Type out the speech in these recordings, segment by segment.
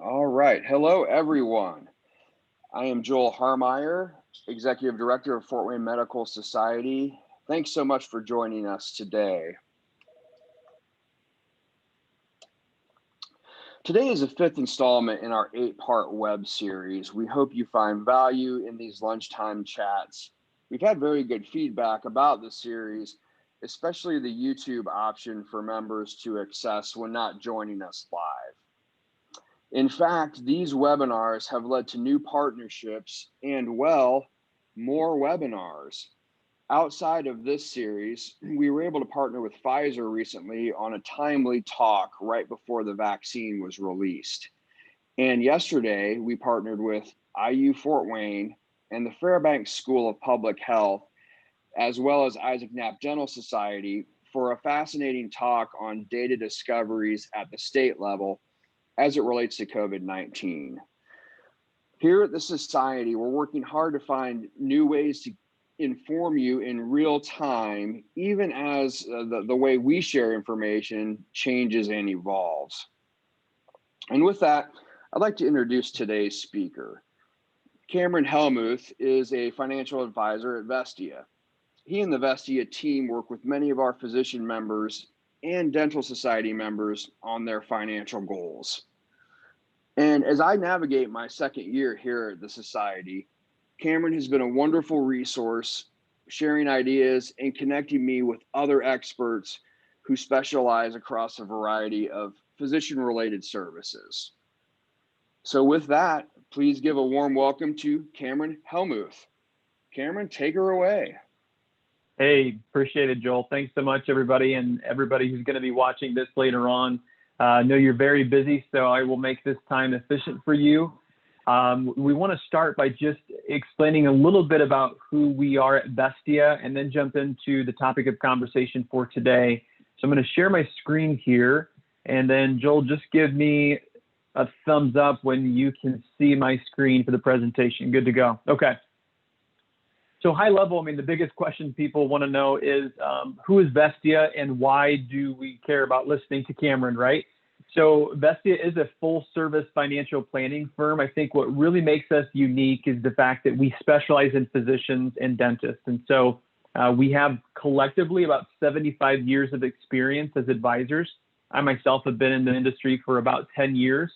All right. Hello, everyone. I am Joel Harmeyer, Executive Director of Fort Wayne Medical Society. Thanks so much for joining us today. Today is the fifth installment in our 8-part web series. We hope you find value in these lunchtime chats. We've had very good feedback about the series, especially the YouTube option for members to access when not joining us live. In fact, these webinars have led to new partnerships and, well, more webinars. Outside of this series, we were able to partner with Pfizer recently on a timely talk right before the vaccine was released. And yesterday, we partnered with IU Fort Wayne and the Fairbanks School of Public Health, as well as Isaac Knapp Dental Society, for a fascinating talk on data discoveries at the state level as it relates to COVID-19. Here at the Society, we're working hard to find new ways to inform you in real time, even as the way we share information changes and evolves. And with that, I'd like to introduce today's speaker. Kameron Helmuth is a financial advisor at Vestia. He and the Vestia team work with many of our physician members and dental society members on their financial goals. And as I navigate my second year here at the Society, Kameron has been a wonderful resource, sharing ideas and connecting me with other experts who specialize across a variety of physician-related services. So with that, please give a warm welcome to Kameron Helmuth. Kameron, take her away. Hey, appreciate it, Joel. Thanks so much, everybody, and everybody who's going to be watching this later on. I know you're very busy, so I will make this time efficient for you. We want to start by just explaining a little bit about who we are at Vestia and then jump into the topic of conversation for today. So I'm going to share my screen here, and then Joel, just give me a thumbs up when you can see my screen for the presentation. Good to go. Okay. So high level, I mean, the biggest question people want to know is who is Vestia and why do we care about listening to Kameron, right? So Vestia is a full service financial planning firm. I think what really makes us unique is the fact that we specialize in physicians and dentists. And so we have collectively about 75 years of experience as advisors. I myself have been in the industry for about 10 years.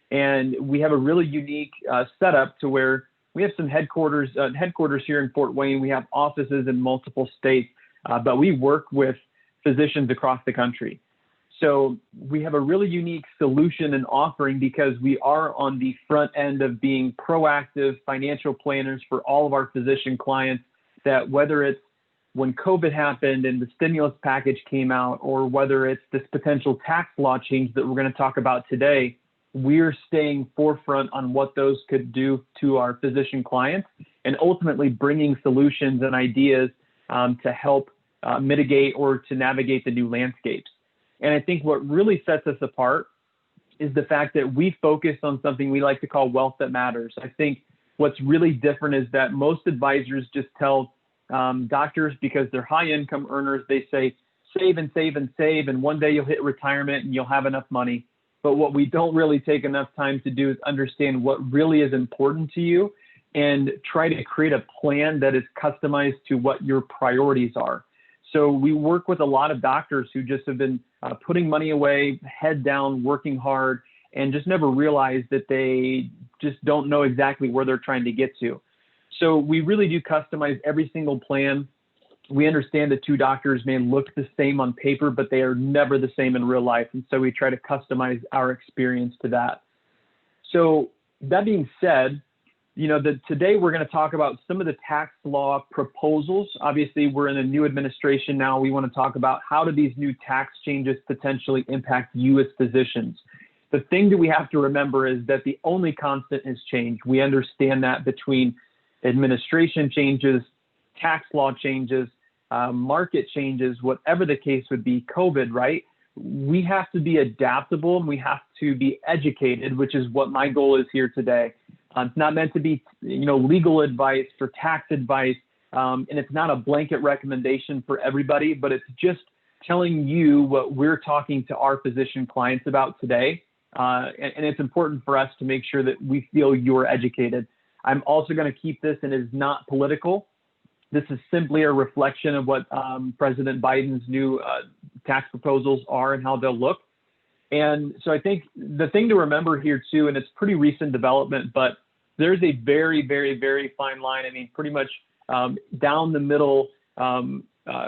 And we have a really unique setup to where we have some headquarters here in Fort Wayne. We have offices in multiple states, but we work with physicians across the country. So we have a really unique solution and offering because we are on the front end of being proactive financial planners for all of our physician clients, that whether it's when COVID happened and the stimulus package came out, or whether it's this potential tax law change that we're going to talk about today, we're staying forefront on what those could do to our physician clients and ultimately bringing solutions and ideas to help mitigate or to navigate the new landscapes. And I think what really sets us apart is the fact that we focus on something we like to call wealth that matters. I think what's really different is that most advisors just tell doctors, because they're high income earners, they say, save and save and save, and one day you'll hit retirement and you'll have enough money. But what we don't really take enough time to do is understand what really is important to you and try to create a plan that is customized to what your priorities are. So we work with a lot of doctors who just have been putting money away, head down, working hard, and just never realize that they just don't know exactly where they're trying to get to. So we really do customize every single plan. We understand that two doctors may look the same on paper, but they are never the same in real life. And so we try to customize our experience to that. So that being said, today we're going to talk about some of the tax law proposals. Obviously, we're in a new administration now. We want to talk about how do these new tax changes potentially impact you as physicians. The thing that we have to remember is that the only constant is change. We understand that between administration changes, tax law changes, market changes, whatever the case would be, COVID, right? We have to be adaptable and we have to be educated, which is what my goal is here today. It's not meant to be, legal advice or tax advice, and it's not a blanket recommendation for everybody, but it's just telling you what we're talking to our physician clients about today. and it's important for us to make sure that we feel you're educated. I'm also going to keep this, and it is not political. This is simply a reflection of what President Biden's new tax proposals are and how they'll look. And so I think the thing to remember here too, and it's pretty recent development, but there's a very, very, very fine line. I mean, pretty much down the middle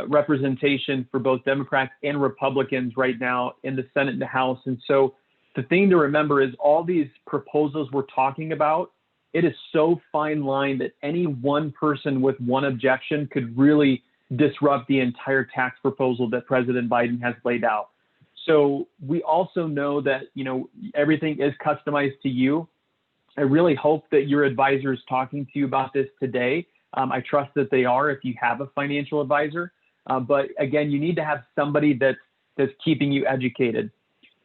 representation for both Democrats and Republicans right now in the Senate and the House. And so the thing to remember is all these proposals we're talking about, it is so fine line that any one person with one objection could really disrupt the entire tax proposal that President Biden has laid out. So we also know that, everything is customized to you. I really hope that your advisor is talking to you about this today. I trust that they are if you have a financial advisor. But again, you need to have somebody that's keeping you educated.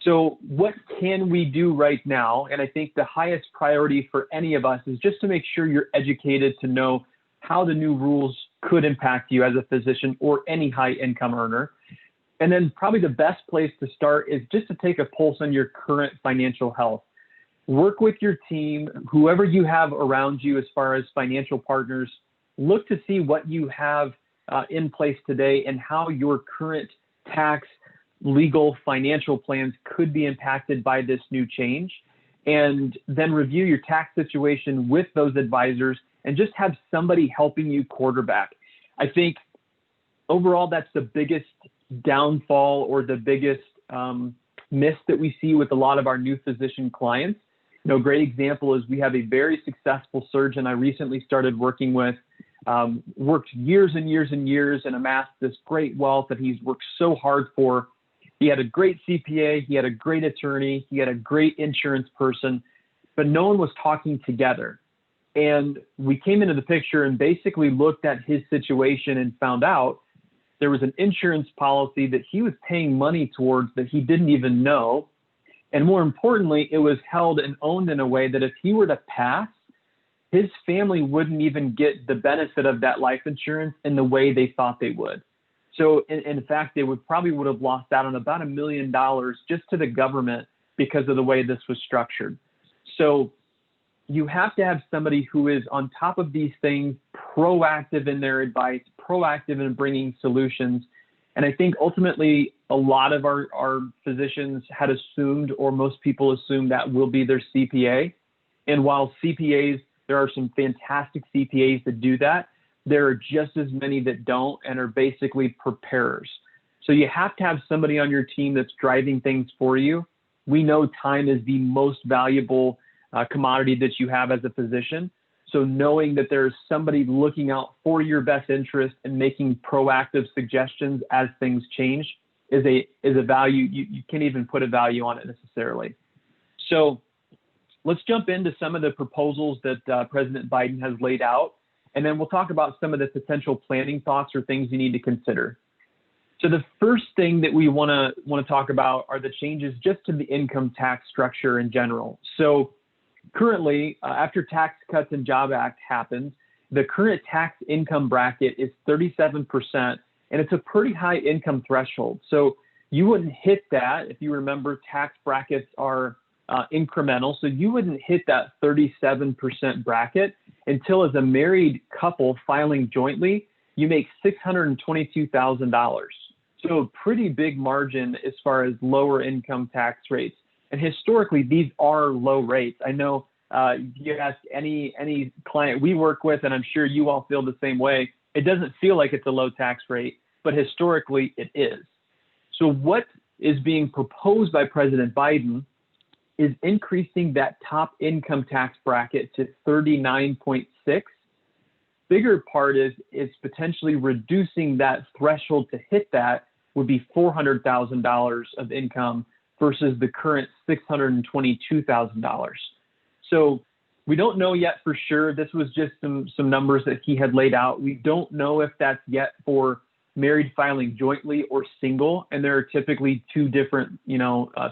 So what can we do right now? And I think the highest priority for any of us is just to make sure you're educated to know how the new rules could impact you as a physician or any high income earner. And then probably the best place to start is just to take a pulse on your current financial health. Work with your team, whoever you have around you as far as financial partners. Look to see what you have in place today and how your current tax, legal, financial plans could be impacted by this new change. And then review your tax situation with those advisors and just have somebody helping you quarterback. I think overall, that's the biggest downfall or the biggest miss that we see with a lot of our new physician clients. A great example is we have a very successful surgeon I recently started working with, worked years and years and years and amassed this great wealth that he's worked so hard for. He had a great CPA, he had a great attorney, he had a great insurance person, but no one was talking together. And we came into the picture and basically looked at his situation and found out there was an insurance policy that he was paying money towards that he didn't even know. And more importantly, it was held and owned in a way that if he were to pass, his family wouldn't even get the benefit of that life insurance in the way they thought they would. So in fact, they would have lost out on about $1 million just to the government because of the way this was structured. So you have to have somebody who is on top of these things, proactive in their advice, proactive in bringing solutions. And I think ultimately a lot of our physicians had assumed, or most people assume, that will be their CPA. And while CPAs, there are some fantastic CPAs that do that, there are just as many that don't and are basically preparers. So you have to have somebody on your team that's driving things for you. We know time is the most valuable commodity that you have as a physician. So knowing that there's somebody looking out for your best interest and making proactive suggestions as things change is a value. You can't even put a value on it necessarily. So let's jump into some of the proposals that President Biden has laid out, and then we'll talk about some of the potential planning thoughts or things you need to consider. So the first thing that we want to talk about are the changes just to the income tax structure in general. So currently, after Tax Cuts and Jobs Act happened, the current tax income bracket is 37%, and it's a pretty high income threshold. So you wouldn't hit that. If you remember, tax brackets are incremental. So you wouldn't hit that 37% bracket until, as a married couple filing jointly, you make $622,000. So a pretty big margin as far as lower income tax rates. And historically, these are low rates. I know you ask any client we work with, and I'm sure you all feel the same way, it doesn't feel like it's a low tax rate, but historically it is. So what is being proposed by President Biden is increasing that top income tax bracket to 39.6. Bigger part is potentially reducing that threshold to hit that would be $400,000 of income versus the current $622,000. So we don't know yet for sure. This was just some numbers that he had laid out. We don't know if that's yet for married filing jointly or single, and there are typically two different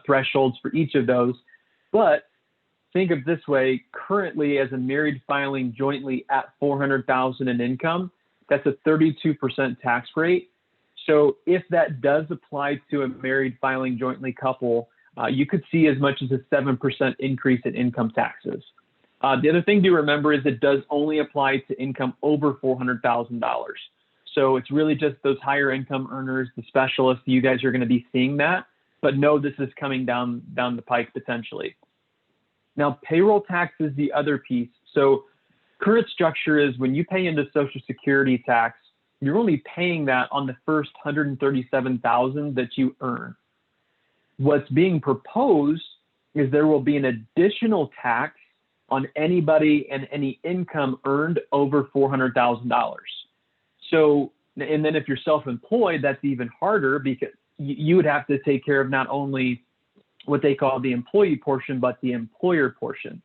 thresholds for each of those. But think of this way: currently, as a married filing jointly at $400,000 in income, that's a 32% tax rate. So if that does apply to a married filing jointly couple, you could see as much as a 7% increase in income taxes. The other thing to remember is it does only apply to income over $400,000. So it's really just those higher income earners, the specialists, you guys are going to be seeing that, but know this is coming down the pike potentially. Now, payroll tax is the other piece. So current structure is when you pay into Social Security tax, you're only paying that on the first $137,000 that you earn. What's being proposed is there will be an additional tax on anybody and any income earned over $400,000. So, and then if you're self-employed, that's even harder because you would have to take care of not only what they call the employee portion, but the employer portion.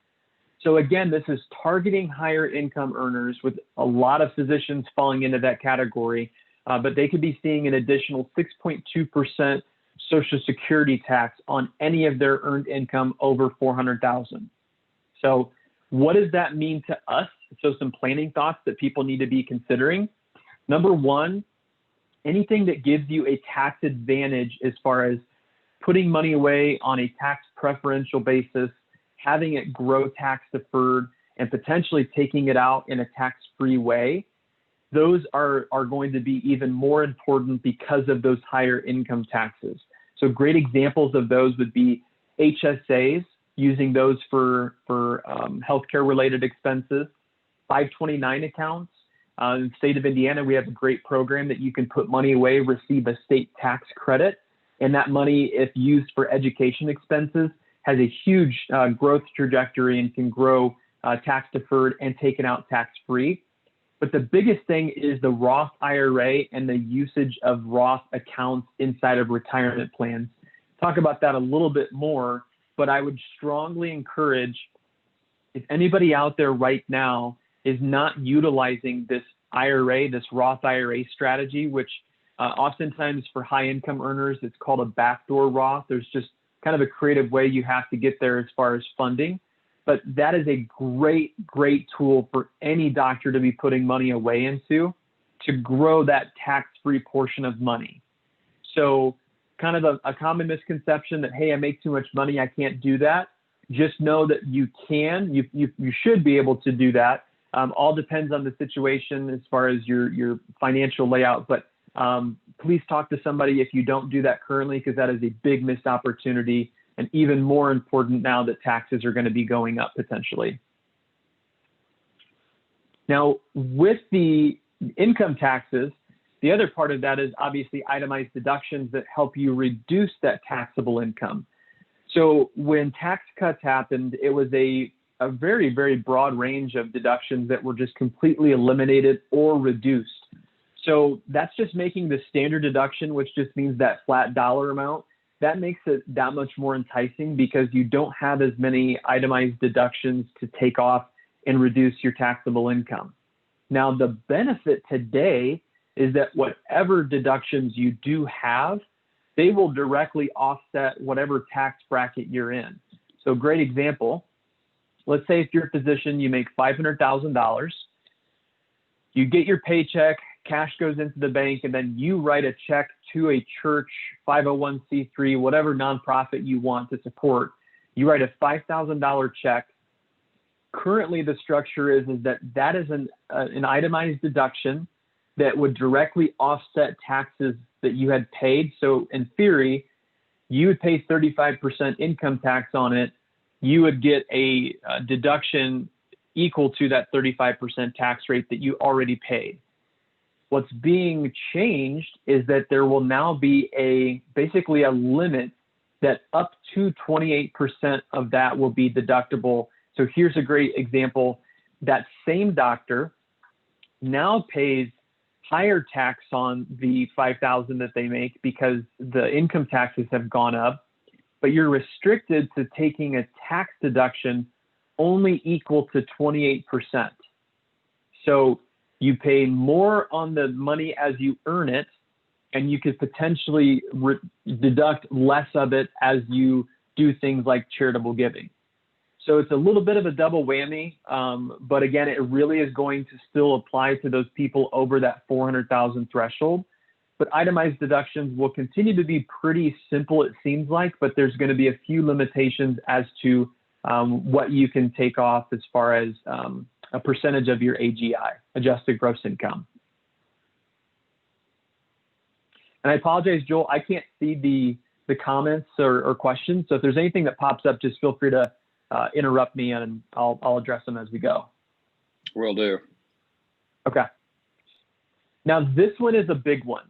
So again, this is targeting higher income earners with a lot of physicians falling into that category, but they could be seeing an additional 6.2% Social Security tax on any of their earned income over $400,000. So what does that mean to us? So some planning thoughts that people need to be considering. Number one, anything that gives you a tax advantage as far as putting money away on a tax preferential basis, having it grow tax deferred, and potentially taking it out in a tax-free way, those are going to be even more important because of those higher income taxes. So great examples of those would be HSAs, using those for healthcare related expenses, 529 accounts. In the state of Indiana, we have a great program that you can put money away, receive a state tax credit, and that money, if used for education expenses, has a huge growth trajectory and can grow tax deferred and taken out tax free. But the biggest thing is the Roth IRA and the usage of Roth accounts inside of retirement plans. Talk about that a little bit more, but I would strongly encourage, if anybody out there right now is not utilizing this IRA, this Roth IRA strategy, which oftentimes for high income earners, it's called a backdoor Roth. There's just kind of a creative way you have to get there as far as funding. But that is a great, great tool for any doctor to be putting money away into to grow that tax-free portion of money. So kind of a common misconception that, hey, I make too much money, I can't do that. Just know that you can, you should be able to do that. All depends on the situation as far as your financial layout. But please talk to somebody if you don't do that currently, because that is a big missed opportunity, and even more important now that taxes are going to be going up potentially. Now, with the income taxes, the other part of that is obviously itemized deductions that help you reduce that taxable income. So when tax cuts happened, it was a very, very broad range of deductions that were just completely eliminated or reduced. So that's just making the standard deduction, which just means that flat dollar amount. That makes it that much more enticing because you don't have as many itemized deductions to take off and reduce your taxable income. Now, the benefit today is that whatever deductions you do have, they will directly offset whatever tax bracket you're in. So great example, let's say if you're a physician, you make $500,000, you get your paycheck, cash goes into the bank, and then you write a check to a church, 501c3, whatever nonprofit you want to support. You write a $5,000 check. Currently, the structure is that is an itemized deduction that would directly offset taxes that you had paid. So in theory, you would pay 35% income tax on it. You would get a deduction equal to that 35% tax rate that you already paid. What's being changed is that there will now be basically a limit that up to 28% of that will be deductible. So here's a great example. That same doctor now pays higher tax on the $5,000 that they make because the income taxes have gone up, but you're restricted to taking a tax deduction only equal to 28%. So you pay more on the money as you earn it, and you could potentially deduct less of it as you do things like charitable giving. So it's a little bit of a double whammy, but again, it really is going to still apply to those people over that 400,000 threshold. but itemized deductions will continue to be pretty simple, it seems like, but there's going to be a few limitations as to what you can take off as far as a percentage of your AGI, adjusted gross income. And I apologize, Joel, I can't see the comments or questions. So if there's anything that pops up, just feel free to interrupt me and I'll address them as we go. Will do. Okay. Now this one is a big one.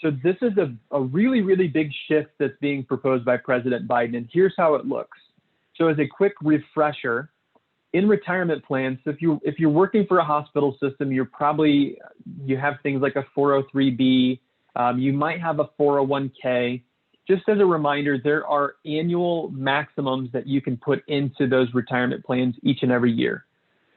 So this is a really, really big shift that's being proposed by President Biden. And here's how it looks. So as a quick refresher, in retirement plans, if you're working for a hospital system, you have things like a 403B, you might have a 401k. Just as a reminder, there are annual maximums that you can put into those retirement plans each and every year.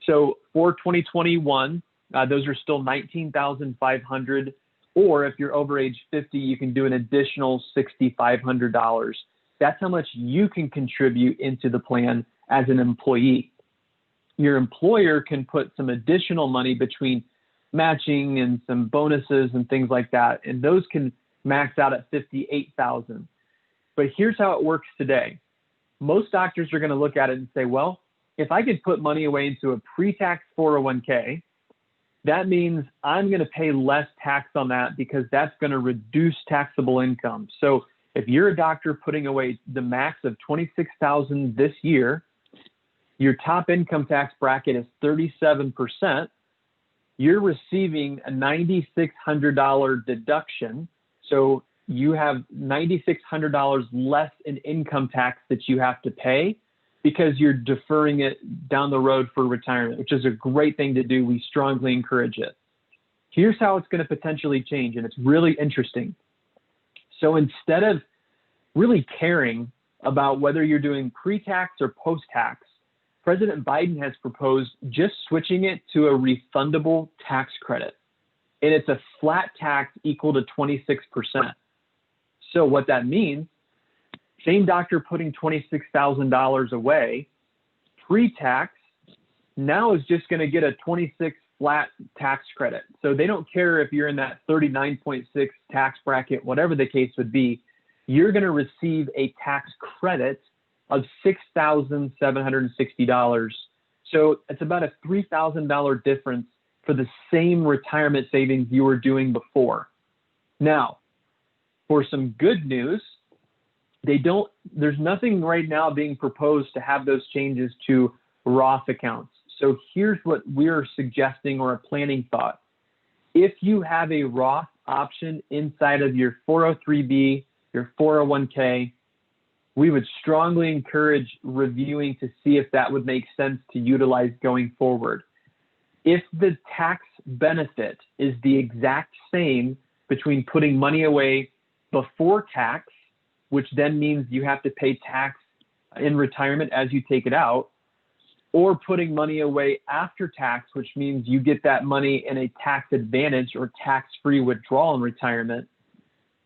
So for 2021, those are still $19,500, or if you're over age 50, you can do an additional $6,500. That's how much you can contribute into the plan as an employee. Your employer can put some additional money between matching and some bonuses and things like that, and those can max out at $58,000. But here's how it works today. Most doctors are going to look at it and say, well, if I could put money away into a pre-tax 401k, that means I'm going to pay less tax on that because that's going to reduce taxable income. So if you're a doctor putting away the max of $26,000 this year, your top income tax bracket is 37%. You're receiving a $9,600 deduction. So you have $9,600 less in income tax that you have to pay because you're deferring it down the road for retirement, which is a great thing to do. We strongly encourage it. Here's how it's going to potentially change, and it's really interesting. So instead of really caring about whether you're doing pre-tax or post-tax, President Biden has proposed just switching it to a refundable tax credit. And it's a flat tax equal to 26%. So what that means, same doctor putting $26,000 away, pre-tax, now is just going to get a 26 flat tax credit. So they don't care if you're in that 39.6 tax bracket, whatever the case would be, you're going to receive a tax credit of $6,760. So it's about a $3,000 difference for the same retirement savings you were doing before. Now, for some good news, there's nothing right now being proposed to have those changes to Roth accounts. So here's what we're suggesting, or a planning thought. If you have a Roth option inside of your 403B, your 401k, we would strongly encourage reviewing to see if that would make sense to utilize going forward. If the tax benefit is the exact same between putting money away before tax, which then means you have to pay tax in retirement as you take it out, or putting money away after tax, which means you get that money in a tax advantage or tax-free withdrawal in retirement,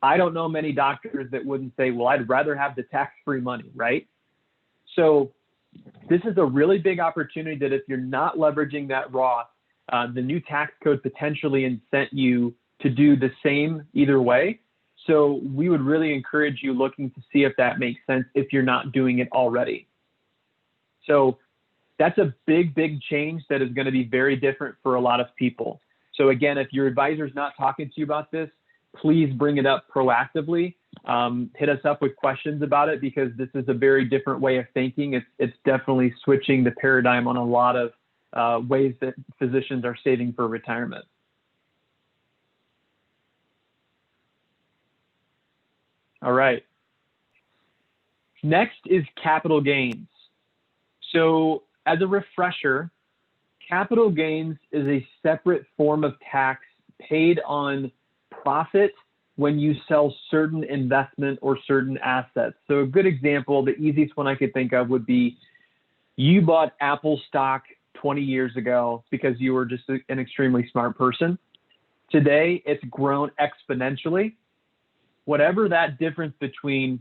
I don't know many doctors that wouldn't say, well, I'd rather have the tax-free money, right? So this is a really big opportunity that if you're not leveraging that Roth, the new tax code potentially incent you to do the same either way. So we would really encourage you looking to see if that makes sense if you're not doing it already. So that's a big, big change that is going to be very different for a lot of people. So again, if your advisor's not talking to you about this, please bring it up proactively. Hit us up with questions about it because this is a very different way of thinking. It's definitely switching the paradigm on a lot of ways that physicians are saving for retirement. All right. Next is capital gains. So as a refresher, capital gains is a separate form of tax paid on profit when you sell certain investment or certain assets. So a good example, the easiest one I could think of would be you bought Apple stock 20 years ago because you were just an extremely smart person. Today, it's grown exponentially. Whatever that difference between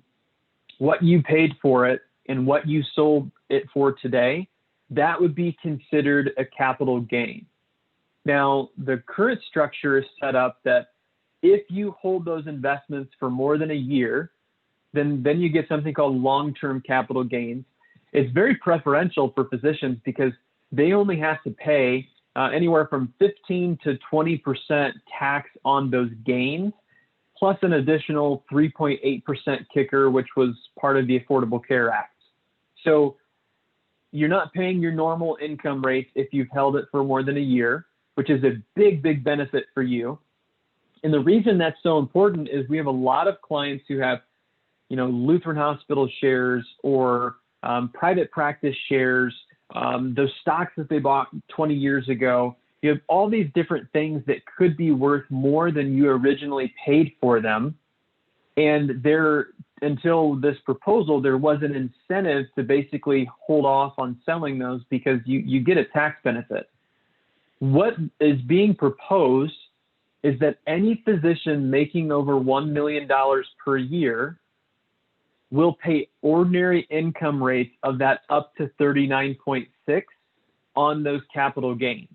what you paid for it and what you sold it for today, that would be considered a capital gain. Now, the current structure is set up that if you hold those investments for more than a year, then you get something called long-term capital gains. It's very preferential for physicians because they only have to pay anywhere from 15 to 20% tax on those gains, plus an additional 3.8% kicker, which was part of the Affordable Care Act. So you're not paying your normal income rate if you've held it for more than a year, which is a big, big benefit for you. And the reason that's so important is we have a lot of clients who have, Lutheran Hospital shares or private practice shares, those stocks that they bought 20 years ago. You have all these different things that could be worth more than you originally paid for them. And until this proposal, there was an incentive to basically hold off on selling those because you get a tax benefit. What is being proposed is that any physician making over $1 million per year will pay ordinary income rates of that up to 39.6 on those capital gains.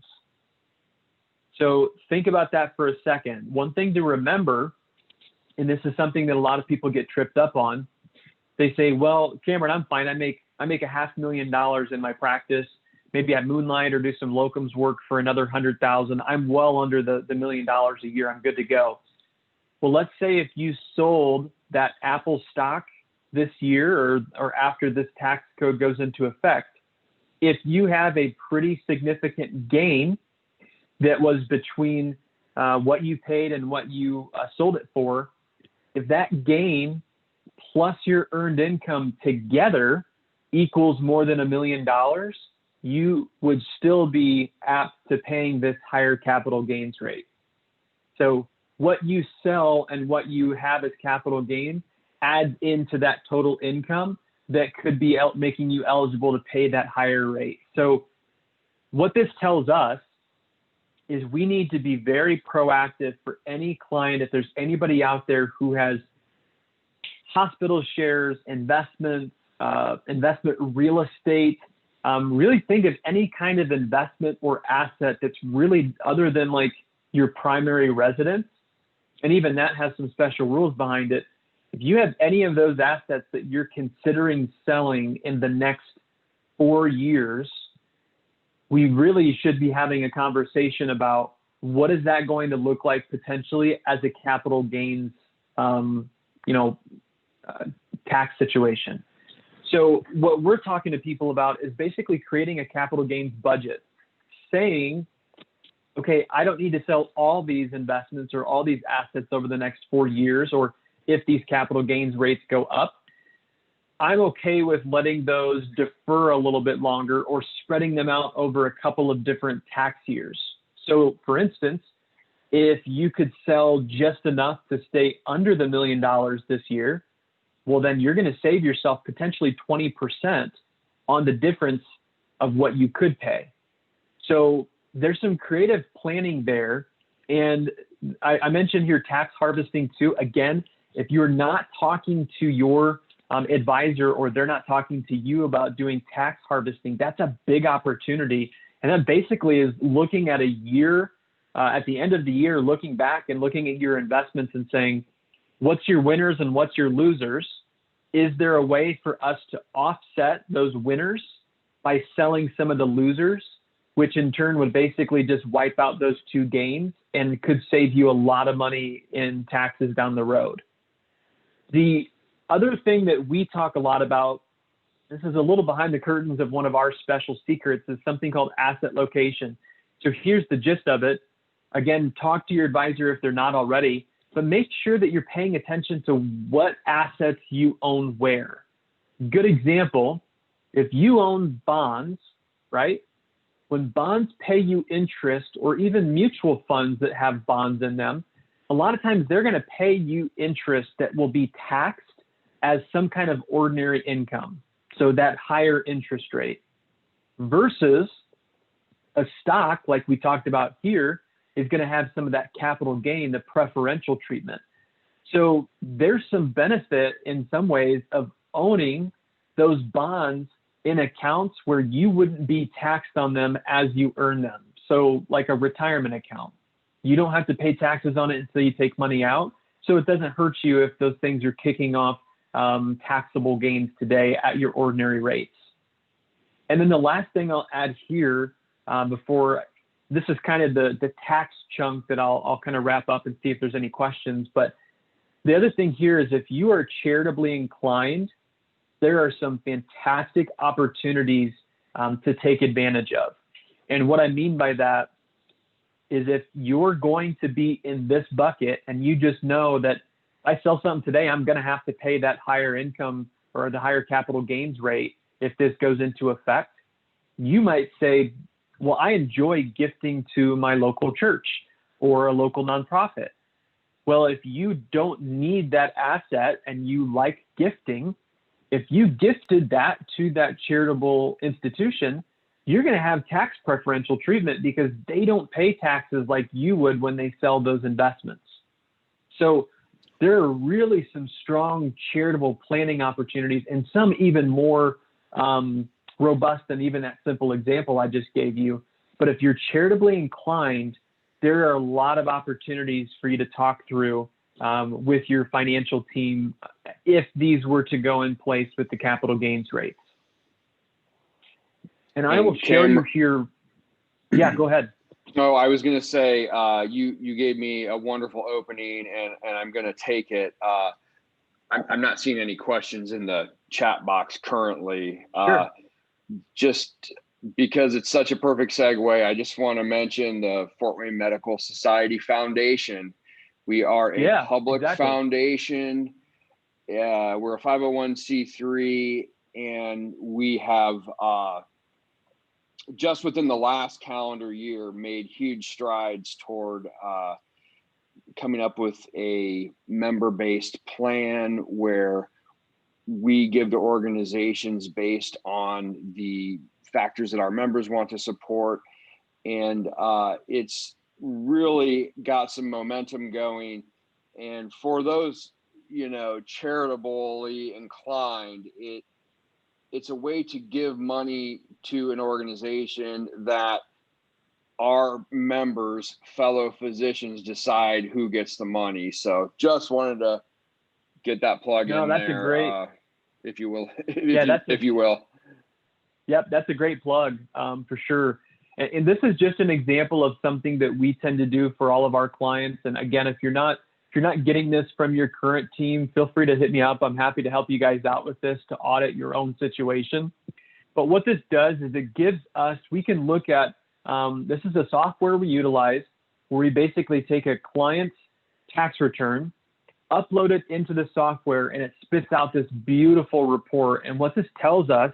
So think about that for a second. One thing to remember, and this is something that a lot of people get tripped up on, they say, well, Kameron, I'm fine. I make $500,000 in my practice. Maybe I moonlight or do some locums work for another 100,000. I'm well under the $1 million a year. I'm good to go. Well, let's say if you sold that Apple stock this year or after this tax code goes into effect, if you have a pretty significant gain that was between what you paid and what you sold it for, if that gain plus your earned income together equals more than $1 million, you would still be apt to paying this higher capital gains rate. So what you sell and what you have as capital gain adds into that total income that could be making you eligible to pay that higher rate. So what this tells us is we need to be very proactive for any client. If there's anybody out there who has hospital shares, investments, investment real estate, really think of any kind of investment or asset that's really other than like your primary residence. And even that has some special rules behind it. If you have any of those assets that you're considering selling in the next 4 years, we really should be having a conversation about what is that going to look like potentially as a capital gains, tax situation. So what we're talking to people about is basically creating a capital gains budget, saying, okay, I don't need to sell all these investments or all these assets over the next 4 years, or if these capital gains rates go up, I'm okay with letting those defer a little bit longer or spreading them out over a couple of different tax years. So for instance, if you could sell just enough to stay under the $1 million this year, well, then you're going to save yourself potentially 20% on the difference of what you could pay. So there's some creative planning there. And I mentioned here tax harvesting too. Again, if you're not talking to your advisor or they're not talking to you about doing tax harvesting, that's a big opportunity. And that basically is looking at a year, at the end of the year, looking back and looking at your investments and saying, what's your winners and what's your losers? Is there a way for us to offset those winners by selling some of the losers, which in turn would basically just wipe out those two gains and could save you a lot of money in taxes down the road? The other thing that we talk a lot about, this is a little behind the curtains of one of our special secrets, is something called asset location. So here's the gist of it. Again, talk to your advisor if they're not already, but make sure that you're paying attention to what assets you own where. Good example, if you own bonds, right? When bonds pay you interest, or even mutual funds that have bonds in them, a lot of times they're going to pay you interest that will be taxed as some kind of ordinary income. So that higher interest rate versus a stock like we talked about here is going to have some of that capital gain, the preferential treatment. So there's some benefit in some ways of owning those bonds in accounts where you wouldn't be taxed on them as you earn them. So like a retirement account. You don't have to pay taxes on it until you take money out. So it doesn't hurt you if those things are kicking off taxable gains today at your ordinary rates. And then the last thing I'll add here before, this is kind of the tax chunk that I'll kind of wrap up and see if there's any questions. But the other thing here is if you are charitably inclined, there are some fantastic opportunities to take advantage of. And what I mean by that is if you're going to be in this bucket and you just know that if I sell something today, I'm going to have to pay that higher income or the higher capital gains rate if this goes into effect, you might say, well, I enjoy gifting to my local church or a local nonprofit. Well, if you don't need that asset and you like gifting, if you gifted that to that charitable institution, you're going to have tax preferential treatment because they don't pay taxes like you would when they sell those investments. So there are really some strong charitable planning opportunities and some even more robust than even that simple example I just gave you. But if you're charitably inclined, there are a lot of opportunities for you to talk through with your financial team if these were to go in place with the capital gains rates. And I will show you here. Yeah, go ahead. No, I was going to say, you gave me a wonderful opening and I'm going to take it. I'm not seeing any questions in the chat box currently. Sure. Just because it's such a perfect segue, I just want to mention the Fort Wayne Medical Society Foundation. We are a public foundation. We're a 501c3, and we have just within the last calendar year made huge strides toward coming up with a member-based plan where we give the organizations based on the factors that our members want to support. And it's really got some momentum going. And for those, charitably inclined, it's a way to give money to an organization that our members, fellow physicians, decide who gets the money. So just wanted to get that plug in that's there, a great, if you will. if you will. Yep, that's a great plug for sure. And this is just an example of something that we tend to do for all of our clients. And again, if you're not getting this from your current team, feel free to hit me up. I'm happy to help you guys out with this to audit your own situation. But what this does is it gives us, we can look at, this is a software we utilize where we basically take a client's tax return, upload it into the software, and it spits out this beautiful report. And what this tells us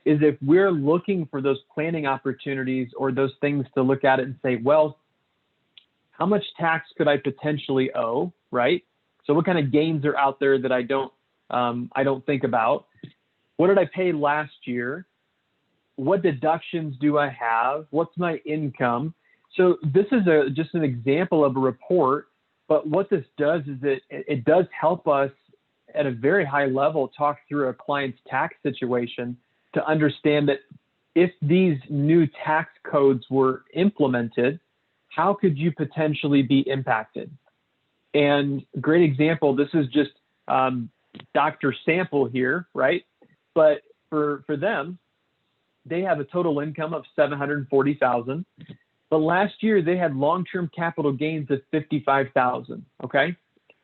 is if we're looking for those planning opportunities or those things to look at it and say, well, how much tax could I potentially owe, right? So what kind of gains are out there that I don't think about? What did I pay last year? What deductions do I have? What's my income? So this is just an example of a report, but what this does is it does help us at a very high level talk through a client's tax situation to understand that if these new tax codes were implemented, how could you potentially be impacted? And great example, this is just Dr. Sample here, right? But for them, they have a total income of $740,000. But last year they had long-term capital gains of $55,000. Okay,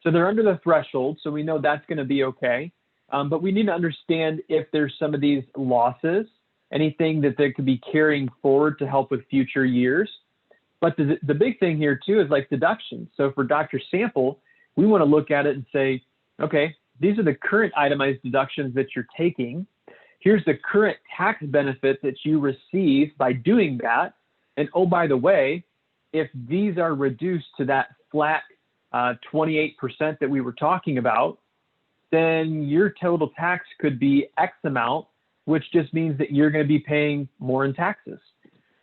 so they're under the threshold, so we know that's going to be okay. But we need to understand if there's some of these losses, anything that they could be carrying forward to help with future years. But the big thing here too is like deductions. So for Dr. Sample, we want to look at it and say, okay, these are the current itemized deductions that you're taking. Here's the current tax benefit that you receive by doing that. And oh, by the way, if these are reduced to that flat 28% that we were talking about, then your total tax could be X amount, which just means that you're going to be paying more in taxes.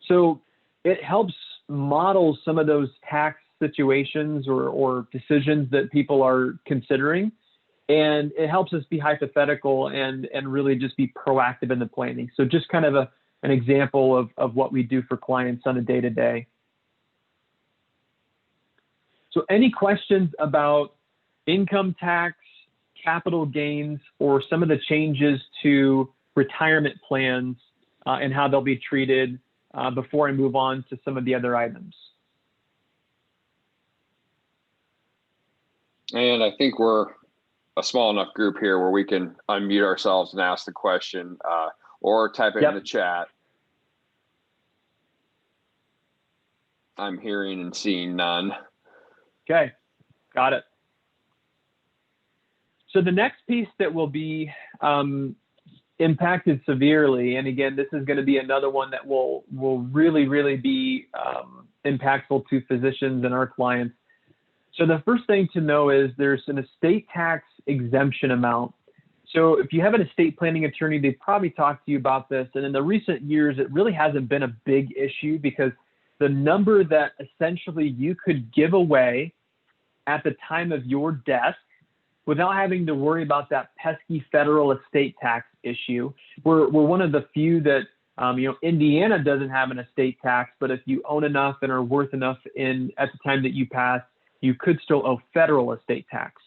So it helps model some of those tax situations or decisions that people are considering. And it helps us be hypothetical and really just be proactive in the planning. So just kind of an example of what we do for clients on a day-to-day. So any questions about income tax, capital gains, or some of the changes to retirement plans and how they'll be treated before I move on to some of the other items? And I think we're a small enough group here where we can unmute ourselves and ask the question or type it in the chat. I'm hearing and seeing none. Okay, got it. So the next piece that will be impacted severely, and again, this is going to be another one that will really be impactful to physicians and our clients. So the first thing to know is there's an estate tax exemption amount. So if you have an estate planning attorney, they probably talked to you about this. And in the recent years, it really hasn't been a big issue because the number that essentially you could give away at the time of your death without having to worry about that pesky federal estate tax issue. We're one of the few that, Indiana doesn't have an estate tax, but if you own enough and are worth enough at the time that you pass, you could still owe federal estate tax.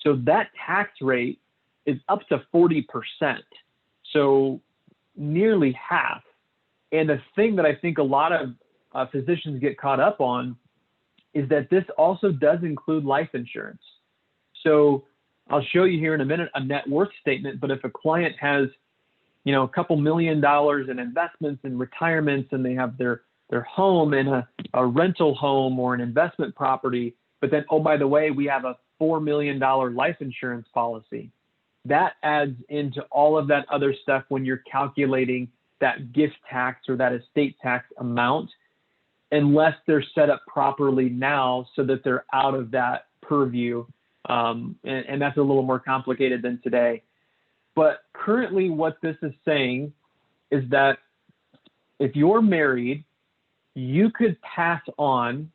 So that tax rate is up to 40%. So nearly half. And the thing that I think a lot of physicians get caught up on is that this also does include life insurance. So I'll show you here in a minute a net worth statement, but if a client has, a couple $1 million in investments and retirements, and they have their home in a rental home or an investment property, but then, oh, by the way, we have a $4 million life insurance policy. That adds into all of that other stuff when you're calculating that gift tax or that estate tax amount, unless they're set up properly now so that they're out of that purview. And that's a little more complicated than today. But currently what this is saying is that if you're married, you could pass on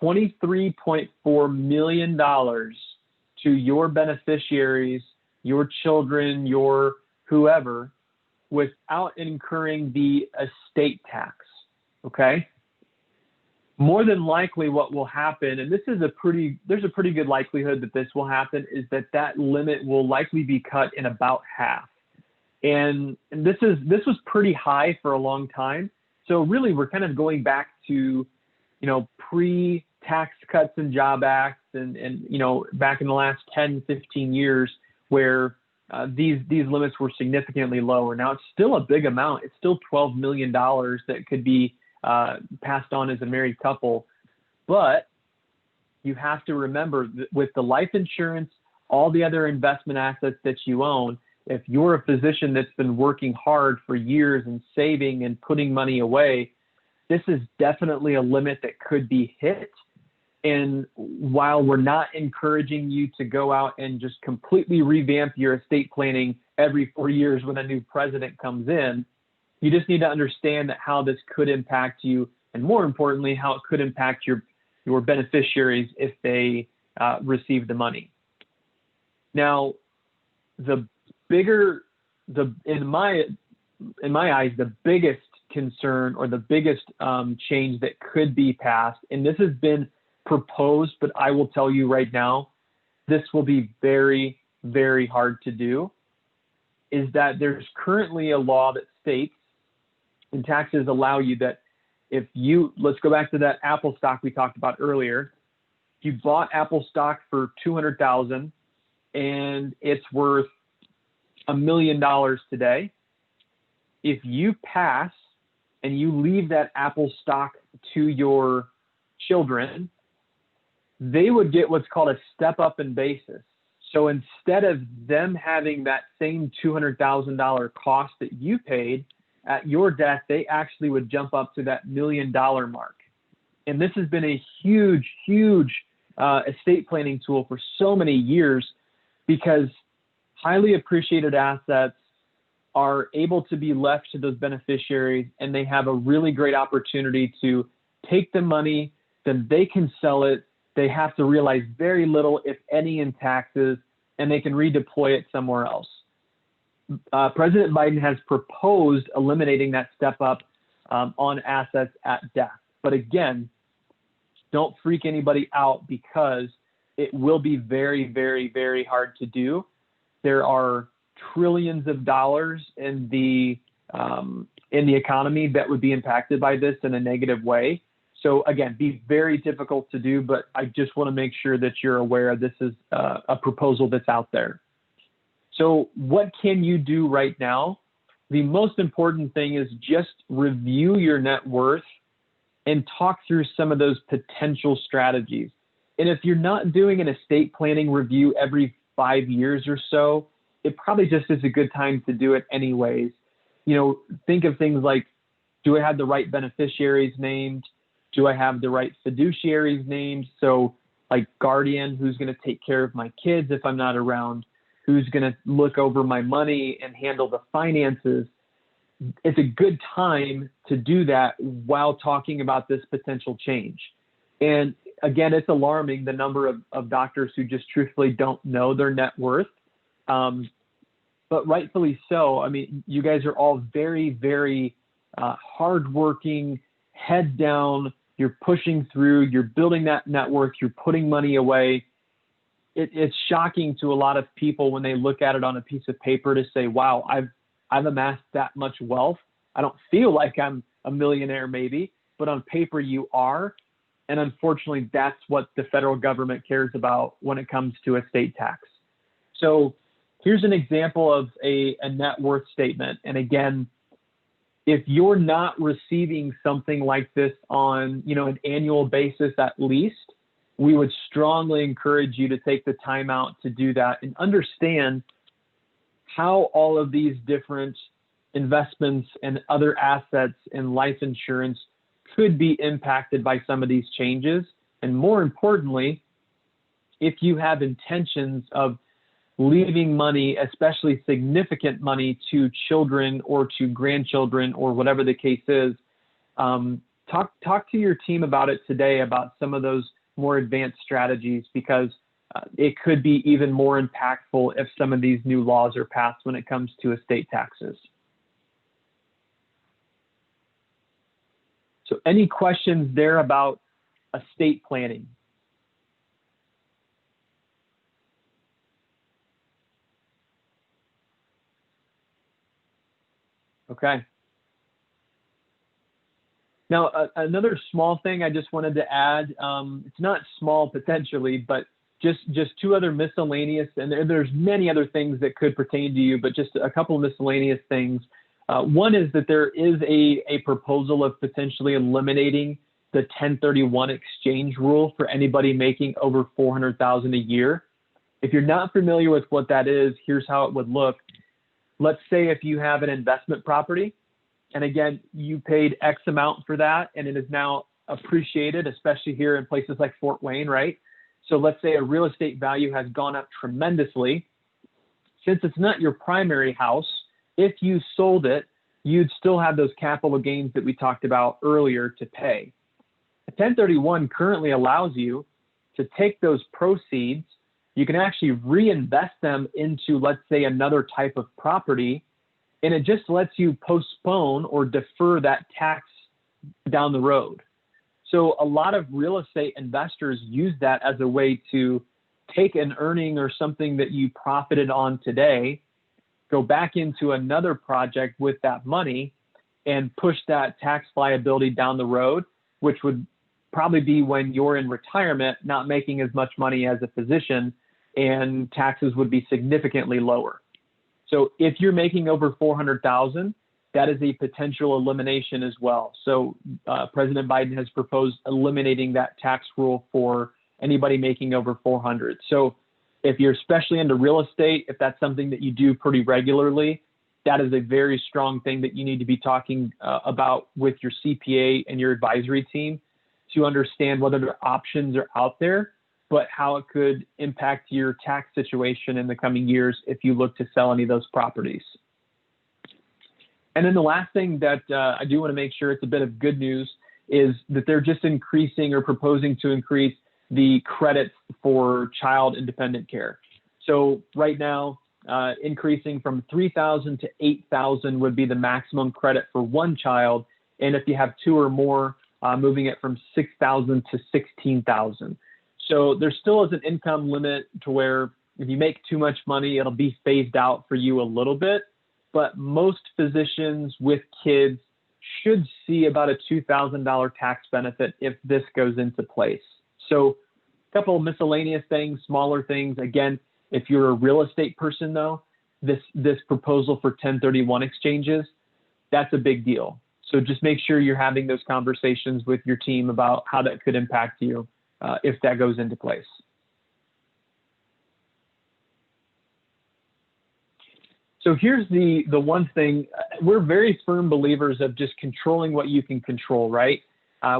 $23.4 million to your beneficiaries, your children, your whoever, without incurring the estate tax, okay? More than likely what will happen, and there's a pretty good likelihood that this will happen, is that limit will likely be cut in about half. And this was pretty high for a long time. So really we're kind of going back to, pre-Tax Cuts and Job Acts and back in the last 10, 15 years where these limits were significantly lower. Now it's still a big amount. It's still $12 million that could be passed on as a married couple. But you have to remember that with the life insurance, all the other investment assets that you own, if you're a physician that's been working hard for years and saving and putting money away, this is definitely a limit that could be hit. And while we're not encouraging you to go out and just completely revamp your estate planning every 4 years when a new president comes in, you just need to understand that how this could impact you, and more importantly, how it could impact your beneficiaries if they receive the money. Now, in my eyes, the biggest concern or the biggest change that could be passed, and this has been proposed, but I will tell you right now, this will be very, very hard to do, is that there's currently a law that states, and taxes allow you, that if you, let's go back to that Apple stock we talked about earlier, you bought Apple stock for $200,000 and it's worth $1 million today. If you pass and you leave that Apple stock to your children, they would get what's called a step up in basis. So instead of them having that same $200,000 cost that you paid at your death, they actually would jump up to that $1 million mark. And this has been a huge, huge estate planning tool for so many years, because highly appreciated assets are able to be left to those beneficiaries, and they have a really great opportunity to take the money, then they can sell it. They have to realize very little, if any, in taxes, and they can redeploy it somewhere else. President Biden has proposed eliminating that step up on assets at death. But again, don't freak anybody out, because it will be very, very, very hard to do. There are trillions of dollars in the economy that would be impacted by this in a negative way. So again, be very difficult to do, but I just want to make sure that you're aware this is a proposal that's out there. So what can you do right now? The most important thing is just review your net worth and talk through some of those potential strategies. And if you're not doing an estate planning review every 5 years or so, it probably just is a good time to do it anyways. You know, think of things like, do I have the right beneficiaries named? Do I have the right fiduciaries named? So like guardian, who's going to take care of my kids if I'm not around? Who's going to look over my money and handle the finances? It's a good time to do that while talking about this potential change. And again, it's alarming, the number of doctors who just truthfully don't know their net worth. But rightfully so. I mean, you guys are all very, very hardworking, head down. You're pushing through. You're building that net worth. You're putting money away. It's shocking to a lot of people when they look at it on a piece of paper to say, wow, I've amassed that much wealth. I don't feel like I'm a millionaire maybe, but on paper you are. And unfortunately, that's what the federal government cares about when it comes to estate tax. So here's an example of a net worth statement. And again, if you're not receiving something like this on, an annual basis at least, we would strongly encourage you to take the time out to do that and understand how all of these different investments and other assets and life insurance could be impacted by some of these changes. And more importantly, if you have intentions of leaving money, especially significant money, to children or to grandchildren or whatever the case is, talk to your team about it today, about some of those more advanced strategies, because it could be even more impactful if some of these new laws are passed when it comes to estate taxes. So any questions there about estate planning? Okay. Now, another small thing I just wanted to add, it's not small potentially, but just two other miscellaneous, and there's many other things that could pertain to you, but just a couple of miscellaneous things. One is that there is a proposal of potentially eliminating the 1031 exchange rule for anybody making over $400,000 a year. If you're not familiar with what that is, here's how it would look. Let's say if you have an investment property, and again, you paid X amount for that, and it is now appreciated, especially here in places like Fort Wayne, right? So let's say a real estate value has gone up tremendously. Since it's not your primary house, if you sold it, you'd still have those capital gains that we talked about earlier to pay. A 1031 currently allows you to take those proceeds. You can actually reinvest them into, let's say, another type of property, and it just lets you postpone or defer that tax down the road. So a lot of real estate investors use that as a way to take an earning or something that you profited on today, go back into another project with that money, and push that tax liability down the road, which would probably be when you're in retirement, not making as much money as a physician, and taxes would be significantly lower. So if you're making over 400,000, that is a potential elimination as well. So President Biden has proposed eliminating that tax rule for anybody making over 400. So if you're especially into real estate, if that's something that you do pretty regularly, that is a very strong thing that you need to be talking about with your CPA and your advisory team to understand whether the options are out there, but how it could impact your tax situation in the coming years if you look to sell any of those properties. And then the last thing that I do want to make sure it's a bit of good news is that they're just increasing or proposing to increase the credits for child independent care. So right now, increasing from $3,000 to $8,000 would be the maximum credit for one child. And if you have two or more, moving it from 6,000 to 16,000. So there still is an income limit to where if you make too much money, it'll be phased out for you a little bit. But most physicians with kids should see about a $2,000 tax benefit if this goes into place. So a couple of miscellaneous things, smaller things. Again, if you're a real estate person, though, this proposal for 1031 exchanges, that's a big deal. So just make sure you're having those conversations with your team about how that could impact you if that goes into place. So here's the one thing. We're very firm believers of just controlling what you can control, right?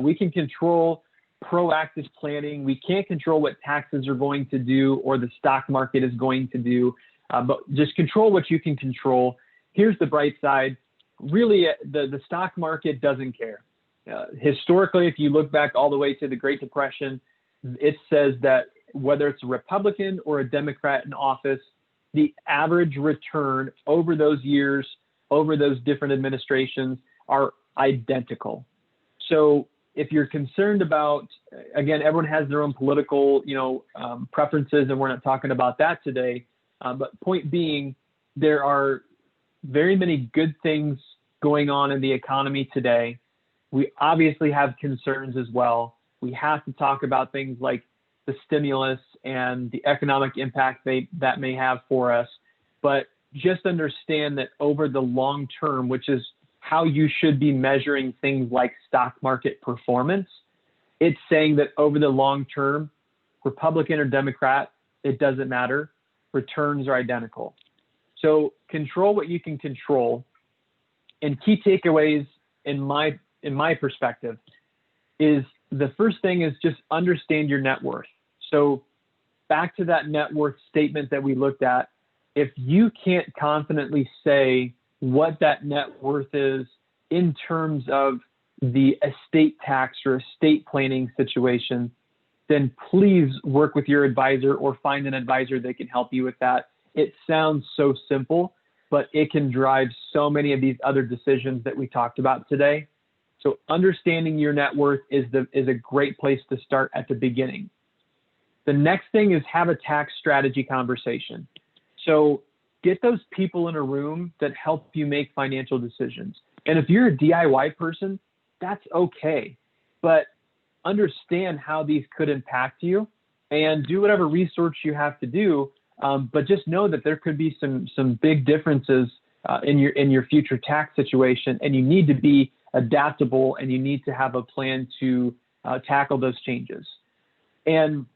We can control proactive planning. We can't control what taxes are going to do or the stock market is going to do, but just control what you can control. Here's the bright side. Really, the stock market doesn't care. Historically, if you look back all the way to the Great Depression, it says that whether it's a Republican or a Democrat in office, the average return over those years, over those different administrations are identical. So if you're concerned about, again, everyone has their own political, preferences, and we're not talking about that today. But point being, there are very many good things going on in the economy today. We obviously have concerns as well. We have to talk about things like the stimulus and the economic impact that may have for us. But just understand that over the long term, which is how you should be measuring things like stock market performance, it's saying that over the long term, Republican or Democrat, it doesn't matter. Returns are identical. So control what you can control. And key takeaways in my perspective is the first thing is just understand your net worth. So back to that net worth statement that we looked at, if you can't confidently say what that net worth is in terms of the estate tax or estate planning situation, then please work with your advisor or find an advisor that can help you with that. It sounds so simple, but it can drive so many of these other decisions that we talked about today. So understanding your net worth is a great place to start at the beginning. The next thing is have a tax strategy conversation. So get those people in a room that help you make financial decisions. And if you're a DIY person, that's okay. But understand how these could impact you and do whatever research you have to do. But just know that there could be some big differences in your future tax situation, and you need to be adaptable and you need to have a plan to tackle those changes. And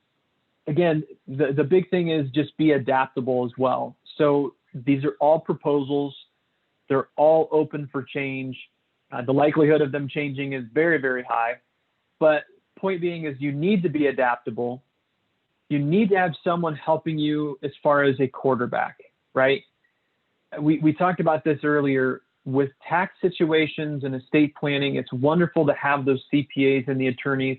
again, the big thing is just be adaptable as well. So these are all proposals. They're all open for change. The likelihood of them changing is very, very high. But point being is you need to be adaptable. You need to have someone helping you as far as a quarterback, right? We talked about this earlier. With tax situations and estate planning, it's wonderful to have those CPAs and the attorneys,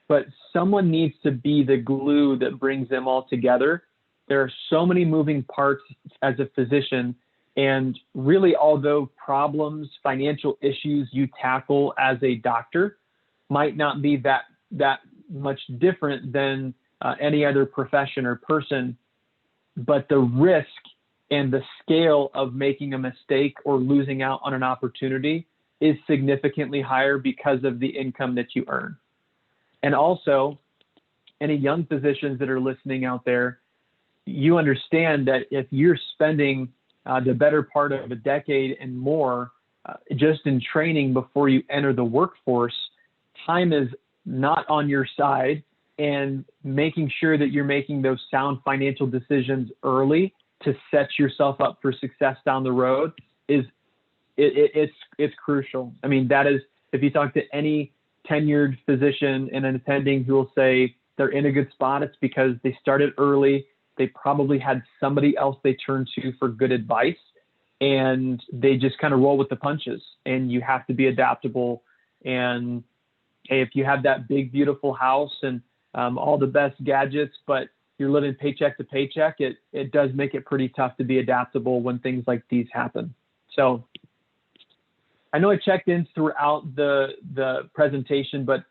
but someone needs to be the glue that brings them all together. There are so many moving parts as a physician, and really, although problems, financial issues you tackle as a doctor might not be that much different than any other profession or person, but the risk and the scale of making a mistake or losing out on an opportunity is significantly higher because of the income that you earn. And also, any young physicians that are listening out there, you understand that if you're spending the better part of a decade and more just in training before you enter the workforce, time is not on your side, and making sure that you're making those sound financial decisions early to set yourself up for success down the road is it's crucial. I mean, that is, if you talk to any tenured physician and an attending who will say they're in a good spot, it's because they started early. They probably had somebody else they turned to for good advice, and they just kind of roll with the punches. And you have to be adaptable. And hey, if you have that big, beautiful house and all the best gadgets, but you're living paycheck to paycheck, it does make it pretty tough to be adaptable when things like these happen. So I know I checked in throughout the presentation, but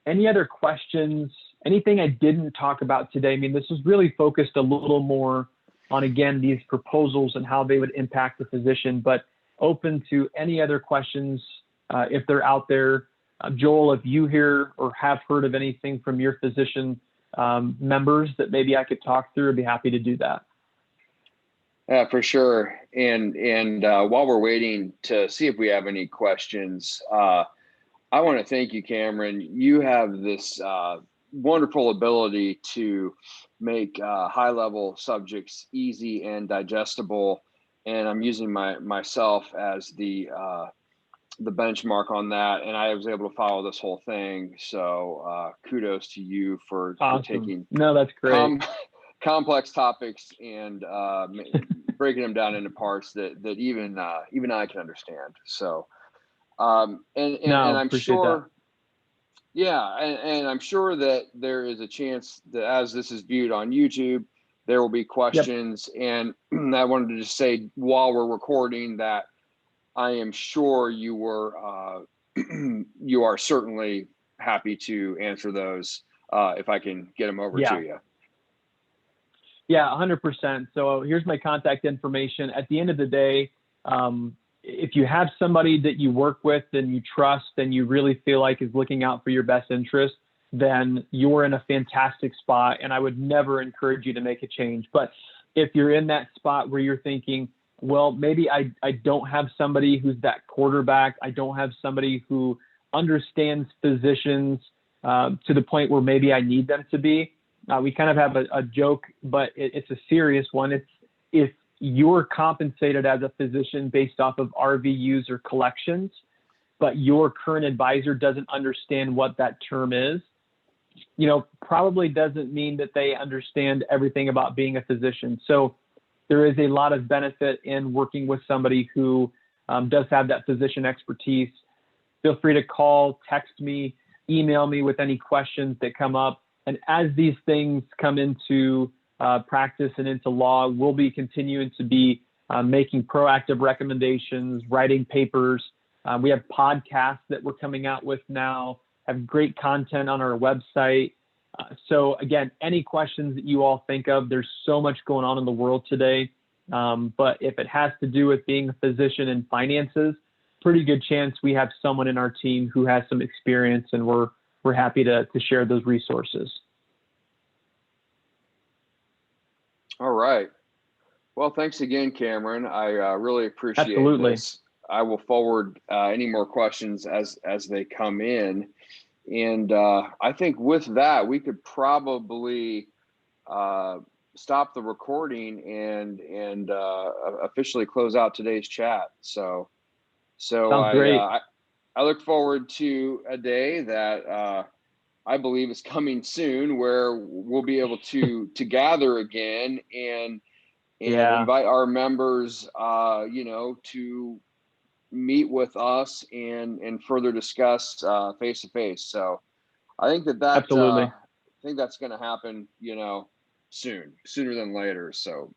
any other questions, anything I didn't talk about today? I mean, this was really focused a little more on, again, these proposals and how they would impact the physician, but open to any other questions if they're out there. Joel, if you hear or have heard of anything from your physician members that maybe I could talk through, I'd be happy to do that. Yeah, for sure. And while we're waiting to see if we have any questions, I want to thank you, Kameron. You have this wonderful ability to make high-level subjects easy and digestible. And I'm using myself as the benchmark on that, and I was able to follow this whole thing. So kudos to you for taking that's great. Complex topics and breaking them down into parts that even I can understand. So and I'm sure that. Yeah, and I'm sure that there is a chance that as this is viewed on YouTube, there will be questions. Yep. And I wanted to just say while we're recording that I am sure you are certainly happy to answer those if I can get them over to you. Yeah, 100%. So here's my contact information. At the end of the day, if you have somebody that you work with and you trust and you really feel like is looking out for your best interest, then you're in a fantastic spot. And I would never encourage you to make a change. But if you're in that spot where you're thinking, well, maybe I don't have somebody who's that quarterback, I don't have somebody who understands physicians to the point where maybe I need them to be. We kind of have a joke, but it's a serious one. It's if you're compensated as a physician based off of RVUs or collections, but your current advisor doesn't understand what that term is, probably doesn't mean that they understand everything about being a physician. So there is a lot of benefit in working with somebody who does have that physician expertise. Feel free to call, text me, email me with any questions that come up. And as these things come into practice and into law, we'll be continuing to be making proactive recommendations, writing papers. We have podcasts that we're coming out with now, have great content on our website. So again, any questions that you all think of, there's so much going on in the world today. But if it has to do with being a physician and finances, pretty good chance we have someone in our team who has some experience, and we're happy to share those resources. All right. Well, thanks again, Kameron. I really appreciate this. I will forward any more questions as they come in. And I think with that, we could probably stop the recording and officially close out today's chat. So I look forward to a day that I believe is coming soon where we'll be able to gather again and invite our members, to meet with us and further discuss face to face. So I think absolutely. I think that's going to happen, sooner than later. So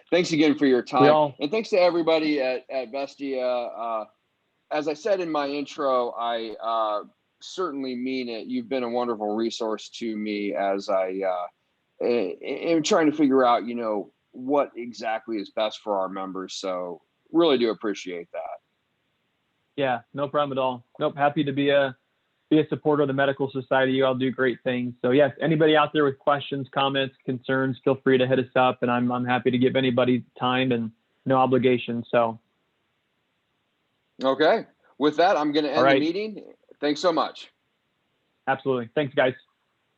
thanks again for your time, and thanks to everybody at Vestia. As I said in my intro, I certainly mean it. You've been a wonderful resource to me as I am trying to figure out, what exactly is best for our members. So really do appreciate that. Yeah, no problem at all. Nope. Happy to be a supporter of the Medical Society. You all do great things. So yes, anybody out there with questions, comments, concerns, feel free to hit us up, and I'm happy to give anybody time and no obligation. So. Okay. With that, I'm going to end the meeting. Thanks so much. Absolutely. Thanks, guys.